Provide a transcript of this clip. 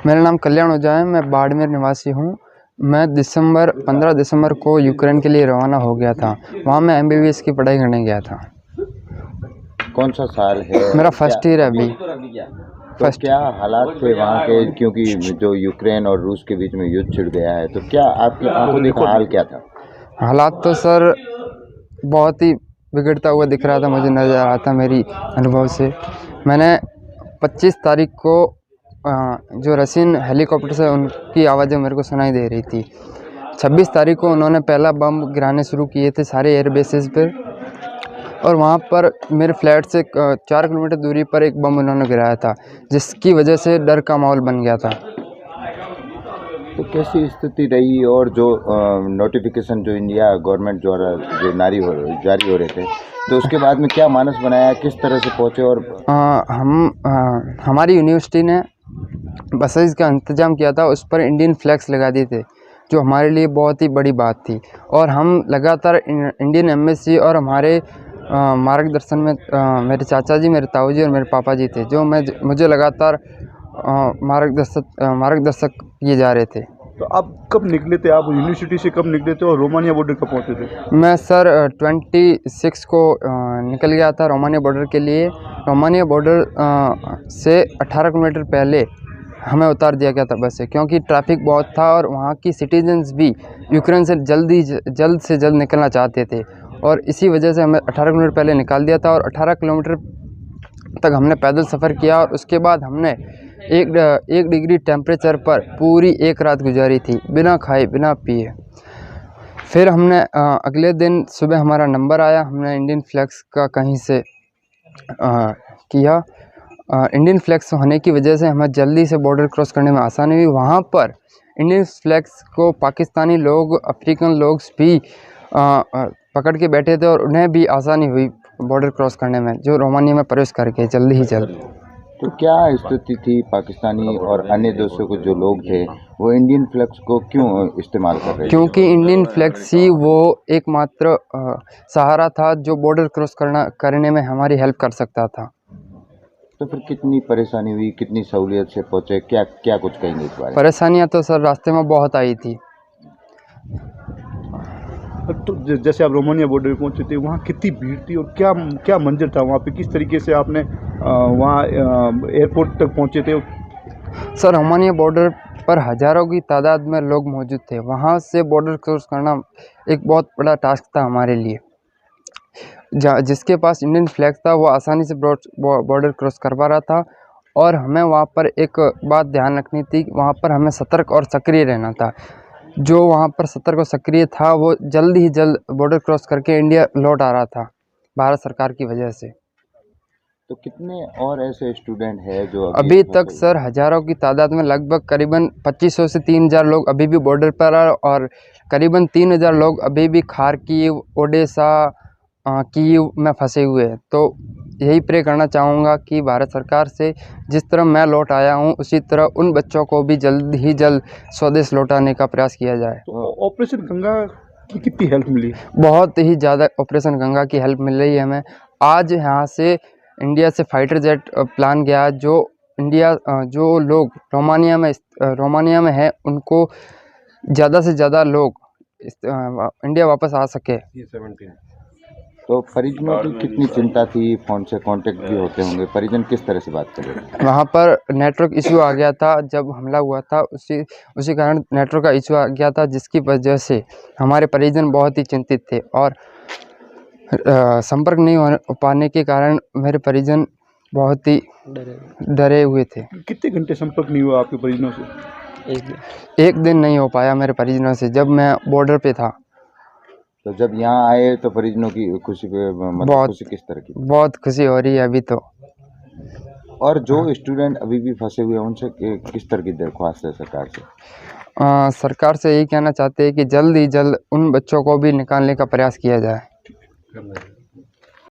मेरा नाम कल्याण ओझा है। मैं बाड़मेर निवासी हूँ। मैं 15 दिसंबर को यूक्रेन के लिए रवाना हो गया था। वहाँ मैं MBBS की पढ़ाई करने गया था। कौन सा साल है? मेरा फर्स्ट ईयर है अभी। तो क्या हालात थे वहाँ के, क्योंकि जो यूक्रेन और रूस के बीच में युद्ध छिड़ गया है, तो क्या आपकी आंखों देखा हाल क्या था? हालात तो सर बहुत ही बिगड़ता हुआ दिख रहा था, मुझे नज़र आ रहा था मेरी अनुभव से। मैंने 25 तारीख को जो रशियन हेलीकॉप्टर से उनकी आवाज़ें मेरे को सुनाई दे रही थी। 26 तारीख को उन्होंने पहला बम गिराने शुरू किए थे सारे एयर बेसिस पर, और वहाँ पर मेरे फ्लैट से 4 किलोमीटर दूरी पर एक बम उन्होंने गिराया था, जिसकी वजह से डर का माहौल बन गया था। तो कैसी स्थिति रही, और जो नोटिफिकेशन जो इंडिया गवर्नमेंट द्वारा जो जारी हो रहे थे, तो उसके बाद में क्या मानस बनाया, किस तरह से पहुँचे? और हमारी यूनिवर्सिटी ने बसेस का इंतज़ाम किया था, उस पर इंडियन फ्लैग्स लगा दिए थे, जो हमारे लिए बहुत ही बड़ी बात थी। और हम लगातार इंडियन एम्बेसी और हमारे मार्गदर्शन में मेरे चाचा जी, मेरे ताऊ जी और मेरे पापा जी थे, जो मुझे लगातार मार्गदर्शक किए जा रहे थे। तो आप कब निकले थे? आप यूनिवर्सिटी से कब निकले थे और रोमानिया बॉर्डर कब पहुंचे थे? मैं सर 26 को निकल गया था रोमानिया बॉर्डर के लिए। रोमानिया बॉर्डर से 18 किलोमीटर पहले हमें उतार दिया गया था बस से, क्योंकि ट्रैफिक बहुत था और वहाँ की सिटीजन्स भी यूक्रेन से जल्द से जल्द निकलना चाहते थे, और इसी वजह से हमें 18 किलोमीटर पहले निकाल दिया था। और 18 किलोमीटर तक हमने पैदल सफ़र किया, और उसके बाद हमने एक डिग्री टेम्परेचर पर पूरी एक रात गुजारी थी, बिना खाए बिना पिए। फिर हमने अगले दिन सुबह हमारा नंबर आया, हमने इंडियन फ्लैग्स का कहीं से किया। इंडियन फ्लैग्स होने की वजह से हमें जल्दी से बॉर्डर क्रॉस करने में आसानी हुई। वहाँ पर इंडियन फ्लैग्स को पाकिस्तानी लोग, अफ्रीकन लोग भी पकड़ के बैठे थे, और उन्हें भी आसानी हुई बॉर्डर क्रॉस करने में, जो रोमानिया में प्रवेश करके जल्द ही जल्द। तो क्या स्थिति थी? पाकिस्तानी और अन्य देशों के जो लोग थे, वो इंडियन फ्लैग्स को क्यों इस्तेमाल कर रहे थे? क्योंकि इंडियन फ्लैग्स ही वो एकमात्र सहारा था जो बॉर्डर क्रॉस करने में हमारी हेल्प कर सकता था। तो फिर कितनी परेशानी हुई, कितनी सहूलियत से पहुँचे, क्या कुछ कहेंगे इस बारे में? परेशानियाँ तो सर रास्ते में बहुत आई थी। तो जैसे आप रोमानिया बॉर्डर पे पहुंचे थे, वहाँ कितनी भीड़ थी और क्या मंजर था वहाँ पे? किस तरीके से आपने वहाँ एयरपोर्ट तक पहुँचे थे? सर रोमानिया बॉर्डर पर हज़ारों की तादाद में लोग मौजूद थे। वहाँ से बॉर्डर क्रॉस करना एक बहुत बड़ा टास्क था हमारे लिए। जिसके पास इंडियन फ्लैग था वो आसानी से बॉर्डर क्रॉस करवा रहा था, और हमें वहाँ पर एक बात ध्यान रखनी थी, वहाँ पर हमें सतर्क और सक्रिय रहना था। जो वहाँ पर सतर्क और सक्रिय था वो जल्द ही जल्द बॉर्डर क्रॉस करके इंडिया लौट आ रहा था, भारत सरकार की वजह से। तो कितने और ऐसे स्टूडेंट हैं जो अभी तक सर हज़ारों की तादाद में लगभग करीबन 2500 से 3000 लोग अभी भी बॉर्डर पर हैं, और करीबन 3000 लोग अभी भी खार्किव, ओडेसा, कीव में फंसे हुए हैं। तो यही प्रे करना चाहूँगा कि भारत सरकार से जिस तरह मैं लौट आया हूँ, उसी तरह उन बच्चों को भी जल्द ही जल्द स्वदेश लौटाने का प्रयास किया जाए। तो ऑपरेशन गंगा की कितनी हेल्प मिली? बहुत ही ज़्यादा ऑपरेशन गंगा की हेल्प मिल रही है हमें। आज यहाँ से इंडिया से फाइटर जेट प्लान गया, जो लोग रोमानिया में है, उनको ज़्यादा से ज़्यादा लोग इंडिया वापस आ सके। तो परिजनों की कितनी चिंता थी? फ़ोन से कांटेक्ट भी होते होंगे, परिजन किस तरह से बात कर रहे थे? वहाँ पर नेटवर्क इशू आ गया था, जब हमला हुआ था उसी कारण नेटवर्क का इशू आ गया था, जिसकी वजह से हमारे परिजन बहुत ही चिंतित थे, और संपर्क नहीं हो पाने के कारण मेरे परिजन बहुत ही डरे हुए थे। कितने घंटे संपर्क नहीं हुआ आपके परिजनों से? एक दिन नहीं हो पाया मेरे परिजनों से, जब मैं बॉर्डर पे था। तो जब यहाँ आए तो परिजनों की खुशी पे खुशी किस तरह की? बहुत खुशी हो रही है अभी तो। और जो स्टूडेंट अभी भी फंसे हुए हैं, उनसे किस तरह की दरख्वास्त है सरकार से? सरकार से यही कहना चाहते हैं कि जल्द ही जल्द उन बच्चों को भी निकालने का प्रयास किया जाए।